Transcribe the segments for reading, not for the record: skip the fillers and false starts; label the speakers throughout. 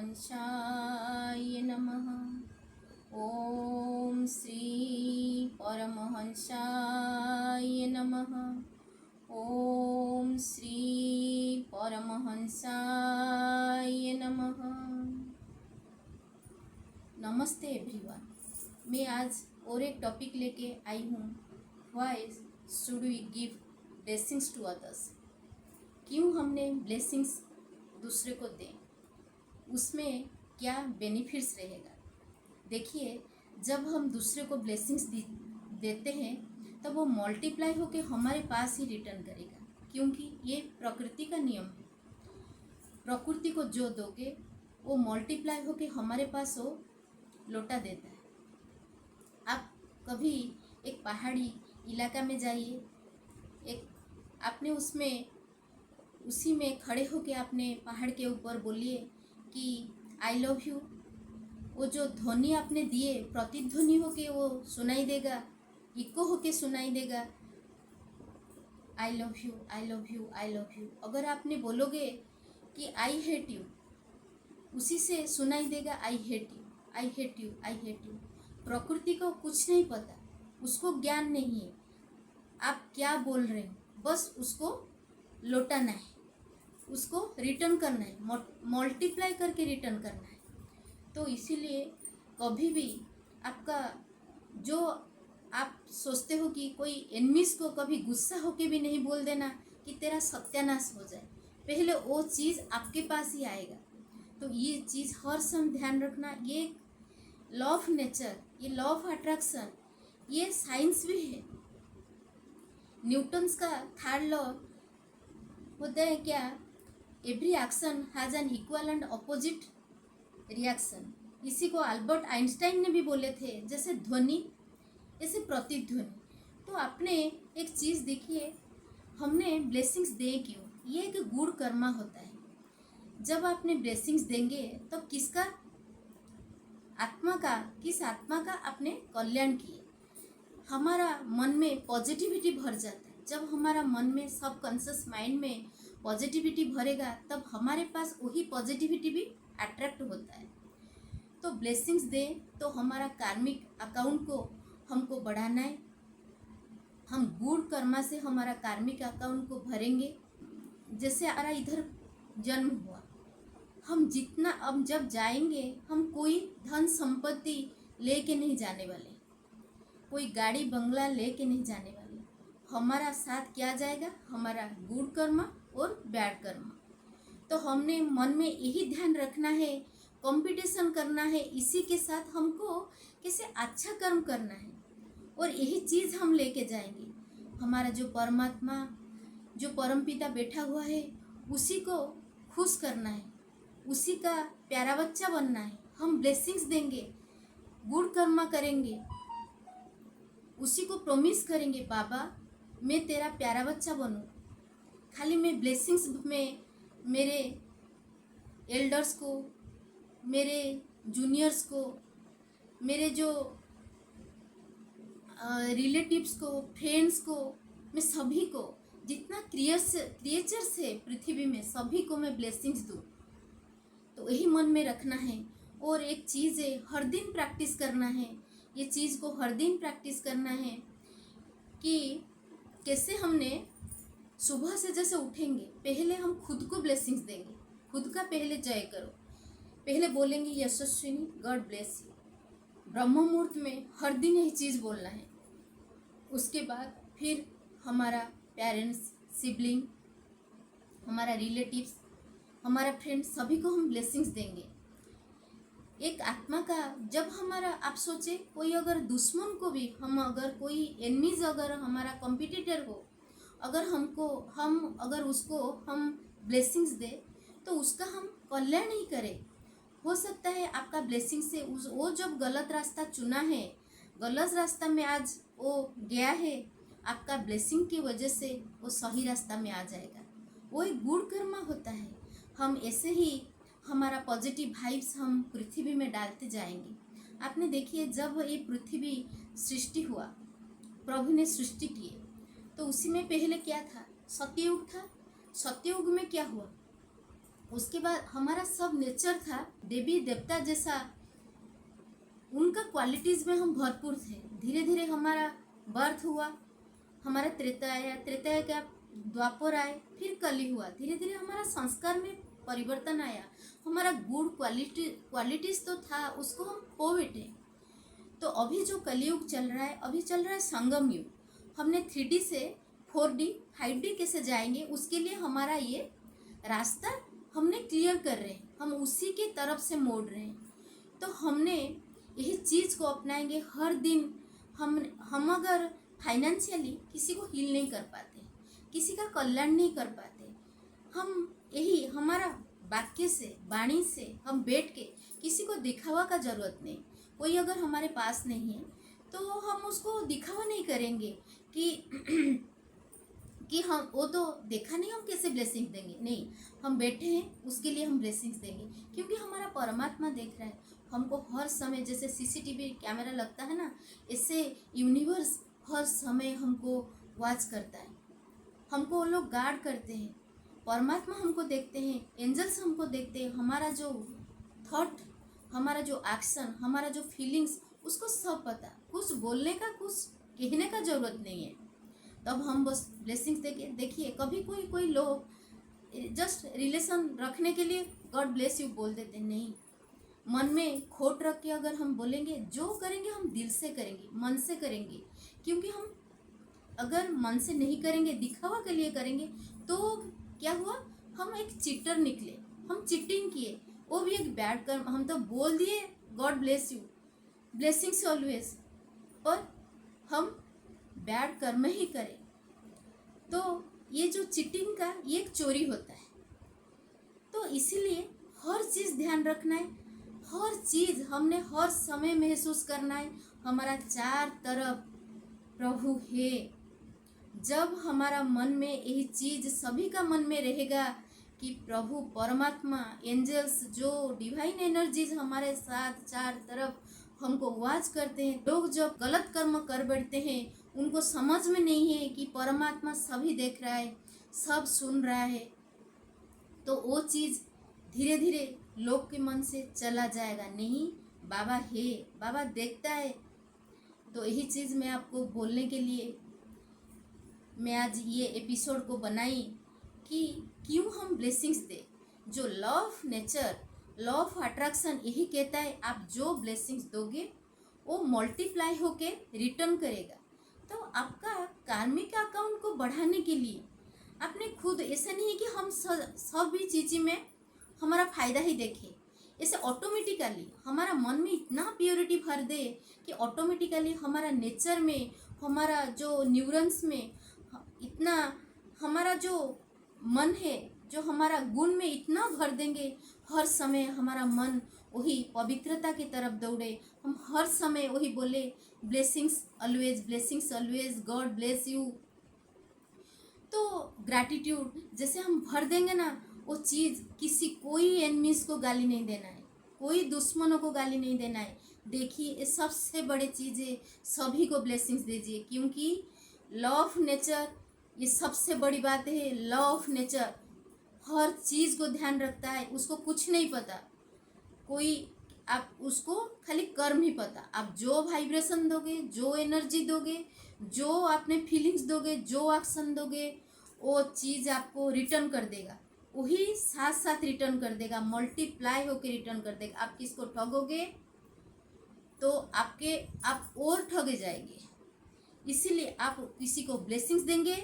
Speaker 1: परमहंसाय नमः। ओम श्री परमहंसाय नमः। ओम श्री परमहंसाय नमः। नमस्ते एवरीवन, मैं आज और एक टॉपिक लेके आई हूँ। Why should we give blessings to others? क्यों हमने ब्लेसिंग्स दूसरे को दें, उसमें क्या बेनिफिट्स रहेगा। देखिए, जब हम दूसरे को ब्लेसिंग्स देते हैं तब वो मल्टीप्लाई होके हमारे पास ही रिटर्न करेगा, क्योंकि ये प्रकृति का नियम है। प्रकृति को जो दोगे वो मल्टीप्लाई होके हमारे पास वो लौटा देता है। आप कभी एक पहाड़ी इलाका में जाइए, एक आपने उसी में खड़े होके आपने पहाड़ के ऊपर बोलिए कि आई लव यू। वो जो ध्वनि आपने दिए प्रतिध्वनि होके वो सुनाई देगा, इको होके सुनाई देगा, I love you, I love you, I love you. अगर आपने बोलोगे कि आई हेट यू, उसी से सुनाई देगा I hate you, I hate you, I hate you. प्रकृति को कुछ नहीं पता, उसको ज्ञान नहीं है आप क्या बोल रहे हो, बस उसको लौटाना है, उसको रिटर्न करना है, मल्टीप्लाई करके रिटर्न करना है। तो इसीलिए कभी भी आपका जो आप सोचते हो कि कोई एनिमीज को कभी गुस्सा होके भी नहीं बोल देना कि तेरा सत्यानाश हो जाए, पहले वो चीज़ आपके पास ही आएगा। तो ये चीज़ हर समय ध्यान रखना। ये लॉ ऑफ नेचर, ये लॉ ऑफ अट्रैक्शन, ये साइंस भी है। न्यूटन्स का थर्ड लॉ होता है क्या, every action has an equal and opposite reaction. इसी को अल्बर्ट आइंस्टाइन ने भी बोले थे, जैसे ध्वनि ऐसे प्रतिध्वनि। तो आपने एक चीज़ देखिए, हमने ब्लेसिंग्स दे क्यों, ये एक गुण कर्मा होता है। जब आपने ब्लेसिंग्स देंगे तो किस आत्मा का आपने कल्याण किए। हमारा मन में पॉजिटिविटी भर जाता है। जब हमारा मन में सबकॉन्शियस माइंड में पॉजिटिविटी भरेगा तब हमारे पास वही पॉजिटिविटी भी अट्रैक्ट होता है। तो ब्लेसिंग्स दें तो हमारा कार्मिक अकाउंट को हमको बढ़ाना है। हम गुड कर्मा से हमारा कार्मिक अकाउंट को भरेंगे। जैसे हमारा इधर जन्म हुआ, हम जितना अब जब जाएंगे हम कोई धन संपत्ति लेके नहीं जाने वाले, कोई गाड़ी बंगला लेके नहीं जाने वाले। हमारा साथ क्या जाएगा, हमारा गुड कर्मा और बैड कर्मा। तो हमने मन में यही ध्यान रखना है, कंपटीशन करना है इसी के साथ, हमको कैसे अच्छा कर्म करना है और यही चीज़ हम लेके जाएंगे। हमारा जो परमात्मा, जो परमपिता बैठा हुआ है, उसी को खुश करना है, उसी का प्यारा बच्चा बनना है। हम ब्लेसिंग्स देंगे, गुड कर्मा करेंगे, उसी को प्रॉमिस करेंगे, बाबा मैं तेरा प्यारा बच्चा बनूं। खाली मैं ब्लेसिंग्स में मेरे एल्डर्स को, मेरे जूनियर्स को, मेरे जो रिलेटिव्स को, फ्रेंड्स को, मैं सभी को, जितना क्रिएचर्स है पृथ्वी में, सभी को मैं ब्लेसिंग्स दूँ। तो यही मन में रखना है। और एक चीज़ है, हर दिन प्रैक्टिस करना है। ये चीज़ को हर दिन प्रैक्टिस करना है कि कैसे हमने सुबह से जैसे उठेंगे, पहले हम खुद को ब्लेसिंग्स देंगे। खुद का पहले जय करो, पहले बोलेंगे यशस्विनी गॉड ब्लेस यू। ब्रह्म मुहूर्त में हर दिन यही चीज़ बोलना है। उसके बाद फिर हमारा पेरेंट्स, सिबलिंग, हमारा रिलेटिव्स, हमारा फ्रेंड, सभी को हम ब्लेसिंग्स देंगे। एक आत्मा का जब हमारा, आप सोचे कोई अगर दुश्मन को भी हम, अगर कोई एनिमीज, अगर हमारा कॉम्पिटिटर हो, अगर हम अगर उसको हम ब्लेसिंग्स दे तो उसका हम कल्याण नहीं करें। हो सकता है आपका ब्लेसिंग से वो जब गलत रास्ता चुना है, गलत रास्ता में आज वो गया है, आपका ब्लेसिंग की वजह से वो सही रास्ता में आ जाएगा। वो एक गुण कर्मा होता है। हम ऐसे ही हमारा पॉजिटिव वाइब्स हम पृथ्वी में डालते जाएंगे। आपने देखिए, जब ये पृथ्वी सृष्टि हुआ, प्रभु ने सृष्टि किए, तो उसी में पहले क्या था, सत्ययुग था। सत्ययुग में क्या हुआ, उसके बाद हमारा सब नेचर था देवी देवता जैसा, उनका क्वालिटीज़ में हम भरपूर थे। धीरे धीरे हमारा बर्थ हुआ, हमारा त्रेता आया, त्रेता का द्वापर आए, फिर कली हुआ। धीरे धीरे हमारा संस्कार में परिवर्तन आया, हमारा गुड क्वालिटीज़ तो था, उसको हम खो बैठे। तो अभी जो कलयुग चल रहा है, अभी चल रहा है संगम युग। हमने 3D से 4D 5D कैसे जाएंगे, उसके लिए हमारा ये रास्ता हमने क्लियर कर रहे हैं, हम उसी की तरफ से मोड़ रहे हैं। तो हमने यही चीज़ को अपनाएंगे हर दिन। हम अगर फाइनेंशियली किसी को हील नहीं कर पाते, किसी का कल्याण नहीं कर पाते, हम यही हमारा वाक्य से, वाणी से हम बैठ के, किसी को दिखावा का ज़रूरत नहीं। कोई अगर हमारे पास नहीं है तो हम उसको दिखावा नहीं करेंगे कि कि हम वो तो देखा नहीं, हम कैसे ब्लेसिंग्स देंगे। नहीं, हम बैठे हैं उसके लिए हम ब्लेसिंग्स देंगे, क्योंकि हमारा परमात्मा देख रहा है हमको हर समय। जैसे CCTV कैमरा लगता है ना, इससे यूनिवर्स हर समय हमको वॉच करता है, हमको वो लोग गार्ड करते हैं। परमात्मा हमको देखते हैं, एंजल्स हमको देखते हैं। हमारा जो थॉट, हमारा जो एक्शन, हमारा जो फीलिंग्स, उसको सब पता। कुछ बोलने का, कुछ कहने का ज़रूरत नहीं है। तब हम बस ब्लेसिंग्स देके देखिए, कभी कोई लोग जस्ट रिलेशन रखने के लिए गॉड ब्लेस यू बोल देते। नहीं, मन में खोट रख के अगर हम बोलेंगे, जो करेंगे हम दिल से करेंगे, मन से करेंगे। क्योंकि हम अगर मन से नहीं करेंगे, दिखावा के लिए करेंगे, तो क्या हुआ, हम एक चीटर निकले, हम चीटिंग किए, वो भी एक बैड कर्म। हम तो बोल दिए God bless you, blessings always, पर हम बैड कर्म ही करें। तो ये जो चीटिंग का, ये एक चोरी होता है। तो इसीलिए हर चीज़ ध्यान रखना है, हर चीज़ हमने हर समय महसूस करना है, हमारा चार तरफ प्रभु है। जब हमारा मन में यही चीज़ सभी का मन में रहेगा कि प्रभु परमात्मा, एंजल्स, जो डिवाइन एनर्जीज हमारे साथ चार तरफ हमको वाच करते हैं। लोग जब गलत कर्म कर बैठते हैं, उनको समझ में नहीं है कि परमात्मा सभी देख रहा है, सब सुन रहा है, तो वो चीज़ धीरे धीरे लोग के मन से चला जाएगा। नहीं, बाबा है, बाबा देखता है। तो यही चीज़ मैं आपको बोलने के लिए मैं आज ये एपिसोड को बनाई कि क्यों हम ब्लेसिंग्स दे। जो law of nature, law of attraction यही कहता है, आप जो ब्लेसिंग्स दोगे वो मल्टीप्लाई होके रिटर्न करेगा। तो आपका कार्मिक अकाउंट को बढ़ाने के लिए आपने खुद, ऐसा नहीं है कि हम सभी चीज़ें में हमारा फ़ायदा ही देखें। ऐसे ऑटोमेटिकली हमारा मन में इतना प्योरिटी भर दे कि ऑटोमेटिकली हमारा नेचर में, हमारा जो न्यूरन्स में इतना, हमारा जो मन है, जो हमारा गुण में इतना भर देंगे, हर समय हमारा मन वही पवित्रता की तरफ दौड़े। हम हर समय वही बोले blessings always, blessings always, God bless you. तो ग्रैटिट्यूड जैसे हम भर देंगे ना, वो चीज़ किसी, कोई एनिमीज को गाली नहीं देना है, कोई दुश्मनों को गाली नहीं देना है। देखिए, ये सबसे बड़ी चीज़ है, सभी को ब्लेसिंग्स दीजिए, क्योंकि लॉ ऑफ नेचर, ये सबसे बड़ी बात है। लॉ ऑफ नेचर हर चीज़ को ध्यान रखता है, उसको कुछ नहीं पता कोई, आप उसको खाली कर्म ही पता। आप जो वाइब्रेशन दोगे, जो एनर्जी दोगे, जो आपने फीलिंग्स दोगे, जो एक्शन दोगे, वो चीज़ आपको रिटर्न कर देगा, वही साथ साथ रिटर्न कर देगा, मल्टीप्लाई होकर रिटर्न कर देगा। आप किसको ठगोगे तो आप और ठगे जाएंगे। इसीलिए आप किसी को ब्लेसिंग्स देंगे,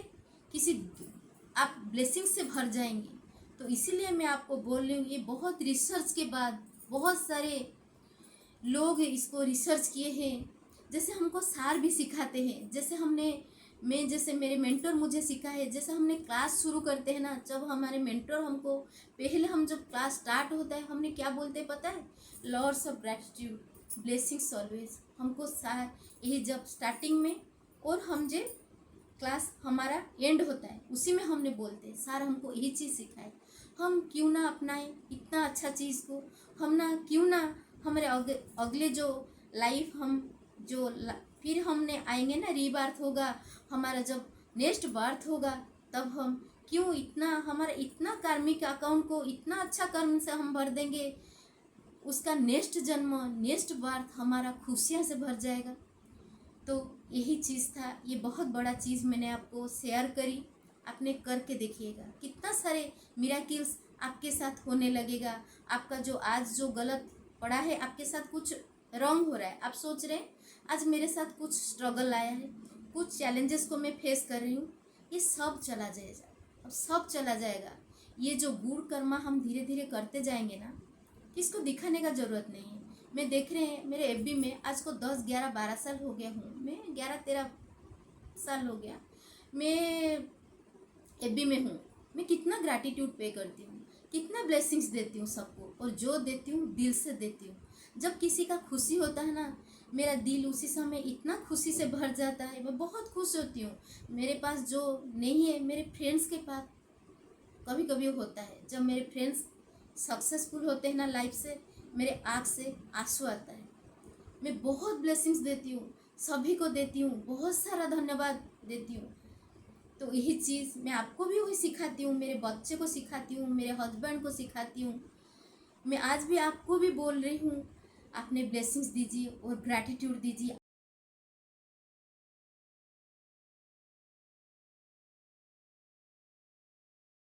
Speaker 1: आप ब्लेसिंग्स से भर जाएंगे। तो इसीलिए मैं आपको बोल रही हूँ, ये बहुत रिसर्च के बाद बहुत सारे लोग इसको रिसर्च किए हैं। जैसे हमको सार भी सिखाते हैं, जैसे मेरे मेंटर मुझे सिखा है। जैसे हमने क्लास शुरू करते हैं ना, जब हमारे मेंटर हमको, पहले हम जब क्लास स्टार्ट होता है, हमने क्या बोलते हैं पता है, lords of gratitude, blessings always. हमको सार यही जब स्टार्टिंग में, और हम जो क्लास हमारा एंड होता है उसी में हमने बोलते हैं, सर हमको यही चीज़ सिखाए। हम क्यों ना अपनाएं इतना अच्छा चीज़ को, हम ना क्यों ना हमारे अगले जो लाइफ, हम जो फिर हमने आएंगे ना, रीबर्थ होगा हमारा, जब नेक्स्ट बर्थ होगा, तब हम क्यों इतना हमारा इतना कार्मिक अकाउंट को इतना अच्छा कर्म से हम भर देंगे, उसका नेक्स्ट जन्म नेक्स्ट बर्थ हमारा खुशियाँ से भर जाएगा। तो यही चीज़ था, ये बहुत बड़ा चीज़ मैंने आपको शेयर करी। आपने करके देखिएगा, कितना सारे मिराकिल्स आपके साथ होने लगेगा। आपका जो आज जो गलत पड़ा है, आपके साथ कुछ रॉन्ग हो रहा है, आप सोच रहे हैं आज मेरे साथ कुछ स्ट्रगल आया है, कुछ चैलेंजेस को मैं फेस कर रही हूँ, ये सब चला जाएगा, अब सब चला जाएगा। ये जो गुड़ कर्मा हम धीरे धीरे करते जाएंगे ना, किसको दिखाने का ज़रूरत नहीं है। मैं देख रहे हैं मेरे एफबी में आज को 10 11 12 साल हो गया हूँ, मैं 11 13 साल हो गया मैं एफबी में हूँ। मैं कितना ग्रैटिट्यूड पे करती हूँ, कितना ब्लेसिंग्स देती हूँ सबको, और जो देती हूँ दिल से देती हूँ। जब किसी का खुशी होता है ना, मेरा दिल उसी समय इतना खुशी से भर जाता है, मैं बहुत खुश होती हूँ। मेरे पास जो नहीं है, मेरे फ्रेंड्स के पास कभी कभी होता है। जब मेरे फ्रेंड्स सक्सेसफुल होते हैं ना लाइफ से, मेरे आँख से आंसू आता है। मैं बहुत ब्लेसिंग्स देती हूँ, सभी को देती हूँ, बहुत सारा धन्यवाद देती हूँ। तो यही चीज़ मैं आपको भी वही सिखाती हूँ, मेरे बच्चे को सिखाती हूँ, मेरे हस्बैंड को सिखाती हूँ। मैं आज भी आपको भी बोल रही हूँ, आपने ब्लेसिंग्स दीजिए और ग्रैटिट्यूड दीजिए।